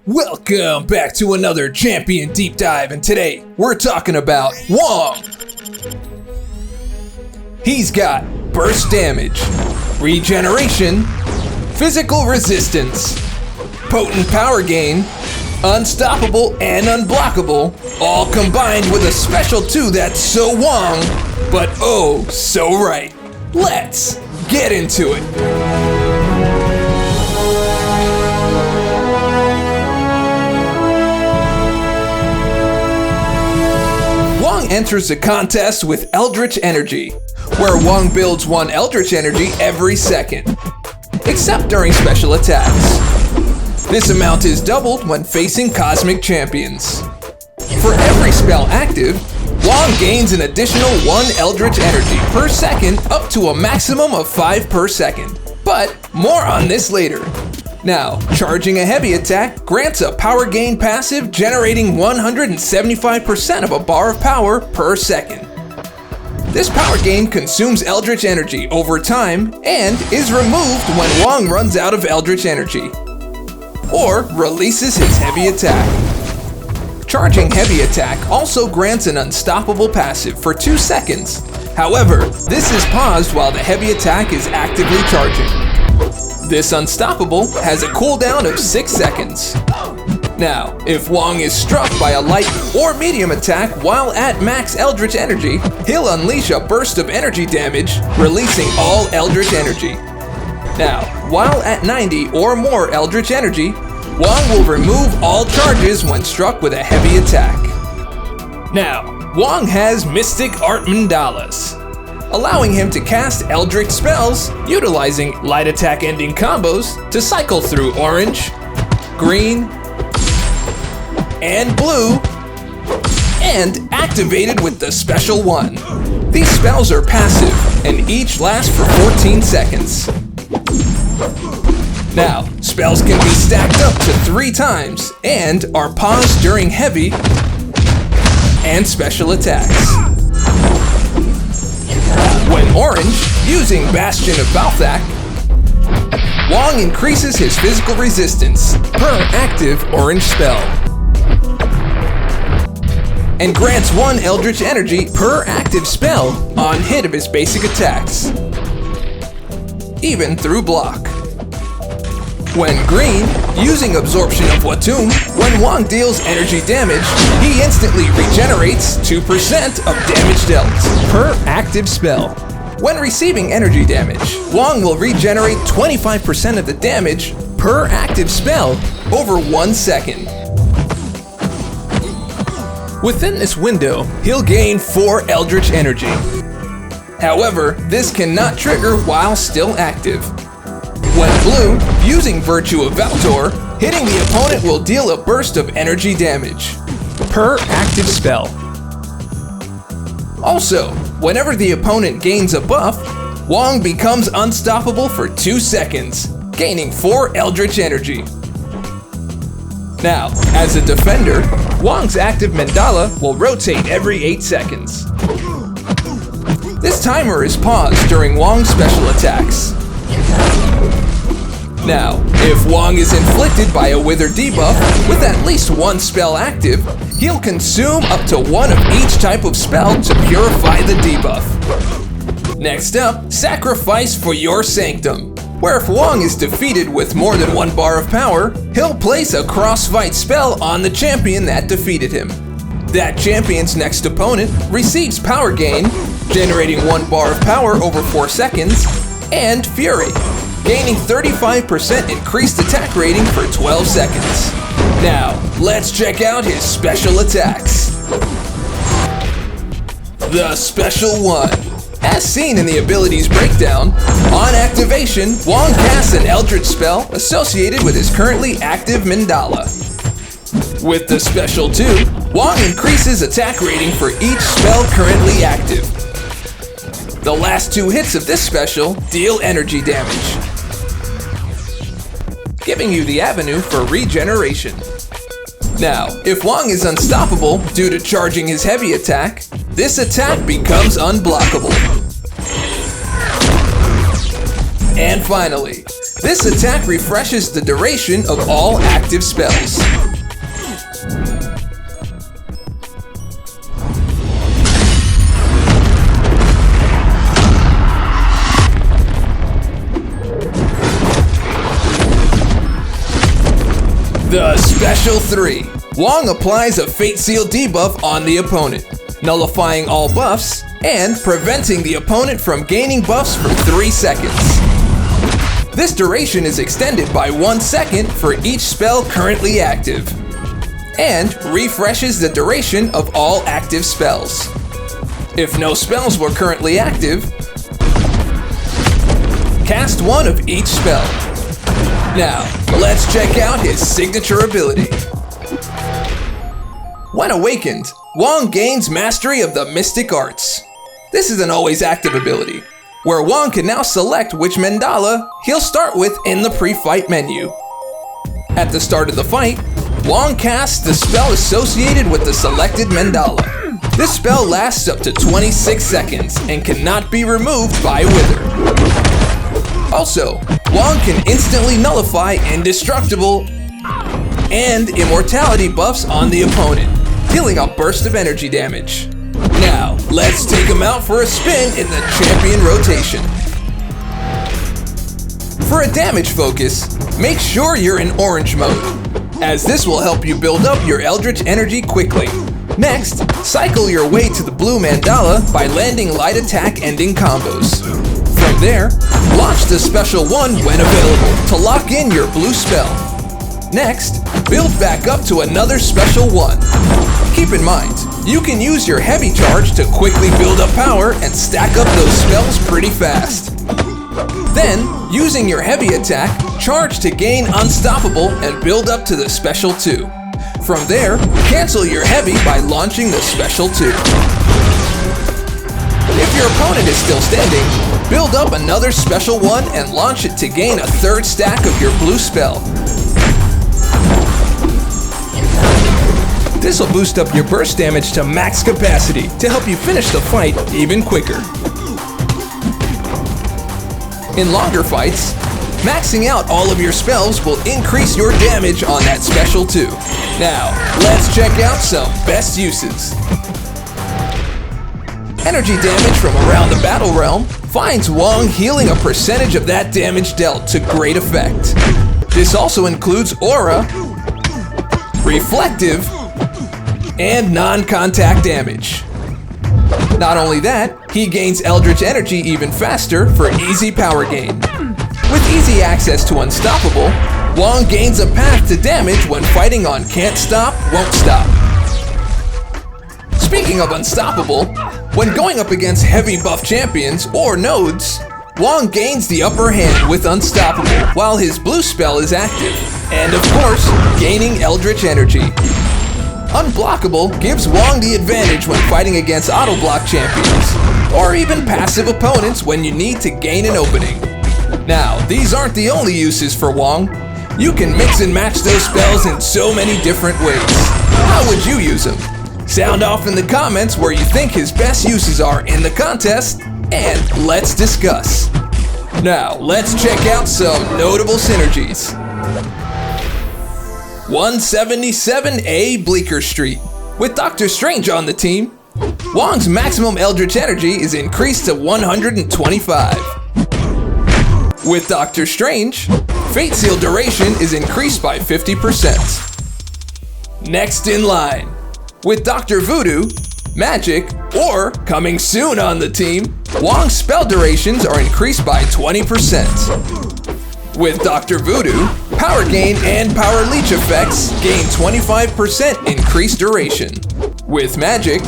Welcome back to another Champion Deep Dive, and today we're talking about Wong. He's got burst damage, regeneration, physical resistance, potent power gain, unstoppable and unblockable, all combined with a special 2 that's so Wong, but oh so right. Let's get into it. Wong enters the contest with Eldritch Energy, where Wong builds 1 Eldritch Energy every second, except during special attacks. This amount is doubled when facing Cosmic Champions. For every spell active, Wong gains an additional 1 Eldritch Energy per second up to a maximum of 5 per second, but more on this later. Now, charging a heavy attack grants a power gain passive generating 175% of a bar of power per second. This power gain consumes Eldritch Energy over time and is removed when Wong runs out of Eldritch Energy, or releases his heavy attack. Charging heavy attack also grants an unstoppable passive for 2 seconds. However, this is paused while the heavy attack is actively charging. This unstoppable has a cooldown of 6 seconds. Now, if Wong is struck by a light or medium attack while at max Eldritch Energy, he'll unleash a burst of energy damage, releasing all Eldritch Energy. Now, while at 90 or more Eldritch Energy, Wong will remove all charges when struck with a heavy attack. Now, Wong has Mystic Art Mandalas, allowing him to cast Eldritch Spells utilizing light attack ending combos to cycle through orange, green, and blue, and activated with the special 1. These spells are passive and each lasts for 14 seconds. Now, spells can be stacked up to 3 times and are paused during heavy and special attacks. When orange, using Bastion of Balthak, Wong increases his physical resistance per active orange spell, and grants 1 Eldritch Energy per active spell on hit of his basic attacks, even through block. When green, using Absorption of Watum, when Wong deals energy damage, he instantly regenerates 2% of damage dealt per active spell. When receiving energy damage, Wong will regenerate 25% of the damage per active spell over 1 second. Within this window, he'll gain 4 Eldritch Energy. However, this cannot trigger while still active. When blue, using Virtue of Valtor, hitting the opponent will deal a burst of energy damage per active spell. Also, whenever the opponent gains a buff, Wong becomes unstoppable for 2 seconds, gaining 4 Eldritch Energy. Now, as a defender, Wong's active Mandala will rotate every 8 seconds. This timer is paused during Wong's special attacks. Now, if Wong is inflicted by a Wither debuff with at least 1 spell active, he'll consume up to 1 of each type of spell to purify the debuff. Next up, Sacrifice for Your Sanctum, where if Wong is defeated with more than 1 bar of power, he'll place a cross-fight spell on the champion that defeated him. That champion's next opponent receives power gain, generating 1 bar of power over 4 seconds, and Fury, gaining 35% increased attack rating for 12 seconds. Now, let's check out his special attacks. The Special 1. As seen in the abilities breakdown, on activation, Wong casts an Eldritch spell associated with his currently active Mandala. With the Special 2, Wong increases attack rating for each spell currently active. The last 2 hits of this special deal energy damage, giving you the avenue for regeneration. Now, if Wong is unstoppable due to charging his heavy attack, this attack becomes unblockable. And finally, This attack refreshes the duration of all active spells. The Special 3. Wong applies a Fate Seal debuff on the opponent, nullifying all buffs and preventing the opponent from gaining buffs for 3 seconds. This duration is extended by 1 second for each spell currently active, and refreshes the duration of all active spells. If no spells were currently active, cast one of each spell. Now, let's check out his signature ability. When awakened, Wong gains mastery of the mystic arts. This is an always active ability, where Wong can now select which mandala he'll start with in the pre-fight menu. At the start of the fight, Wong casts the spell associated with the selected mandala. This spell lasts up to 26 seconds and cannot be removed by Wither. Also, Wong can instantly nullify indestructible and immortality buffs on the opponent, dealing a burst of energy damage. Now, let's take him out for a spin in the champion rotation. For a damage focus, make sure you're in orange mode, as this will help you build up your Eldritch energy quickly. Next, cycle your way to the blue mandala by landing light attack ending combos. From there, launch the Special 1 when available to lock in your blue spell. Next, build back up to another Special 1. Keep in mind, you can use your heavy charge to quickly build up power and stack up those spells pretty fast. Then, using your heavy attack, charge to gain Unstoppable and build up to the Special 2. From there, cancel your heavy by launching the Special 2. If your opponent is still standing, build up another Special 1 and launch it to gain a third stack of your blue spell. This will boost up your burst damage to max capacity to help you finish the fight even quicker. In longer fights, maxing out all of your spells will increase your damage on that Special 2. Now, let's check out some best uses. Energy damage from around the battle realm finds Wong healing a percentage of that damage dealt to great effect. This also includes aura, reflective, and non-contact damage. Not only that, he gains Eldritch energy even faster for easy power gain. With easy access to Unstoppable, Wong gains a path to damage when fighting on Can't Stop, Won't Stop. Speaking of Unstoppable, when going up against heavy buff champions or nodes, Wong gains the upper hand with Unstoppable while his blue spell is active, and of course, gaining Eldritch energy. Unblockable gives Wong the advantage when fighting against auto-block champions, or even passive opponents when you need to gain an opening. Now, these aren't the only uses for Wong. You can mix and match those spells in so many different ways. How would you use them? Sound off in the comments where you think his best uses are in the contest, and let's discuss. Now, let's check out some notable synergies. 177A Bleecker Street. With Doctor Strange on the team, Wong's maximum Eldritch energy is increased to 125. With Doctor Strange, Fate Seal duration is increased by 50%. Next in line, with Dr. Voodoo, Magic, or coming soon on the team, Wong's spell durations are increased by 20%. With Dr. Voodoo, Power Gain and Power Leech effects gain 25% increased duration. With Magic,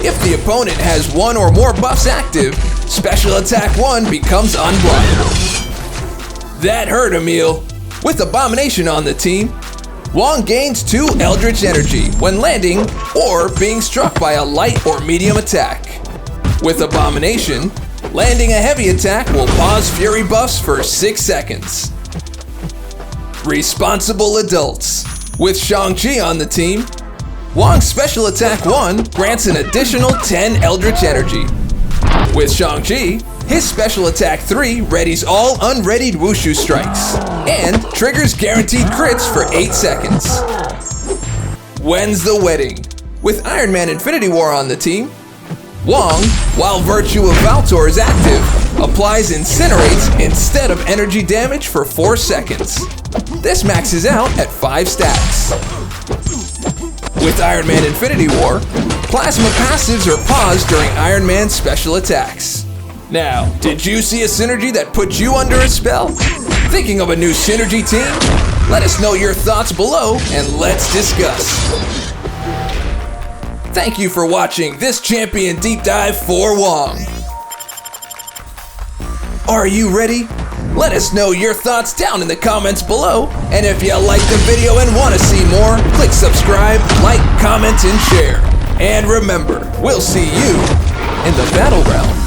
if the opponent has one or more buffs active, Special Attack 1 becomes unblockable. That hurt, Emil. With Abomination on the team, Wong gains 2 Eldritch energy when landing or being struck by a light or medium attack. With Abomination, landing a heavy attack will pause Fury buffs for 6 seconds. Responsible Adults. With Shang-Chi on the team, Wong's Special Attack 1 grants an additional 10 Eldritch energy. With Shang-Chi, His special attack 3 readies all unreadied Wushu strikes and triggers guaranteed crits for 8 seconds. When's the wedding? With Iron Man Infinity War on the team, Wong, while Virtue of Valtor is active, applies Incinerates instead of energy damage for 4 seconds. This maxes out at 5 stacks. With Iron Man Infinity War, Plasma passives are paused during Iron Man's special attacks. Now, did you see a synergy that put you under a spell? Thinking of a new synergy team? Let us know your thoughts below and let's discuss. Thank you for watching this Champion Deep Dive for Wong. Are you ready? Let us know your thoughts down in the comments below. And if you liked the video and want to see more, click subscribe, like, comment, and share. And remember, we'll see you in the Battle Realm.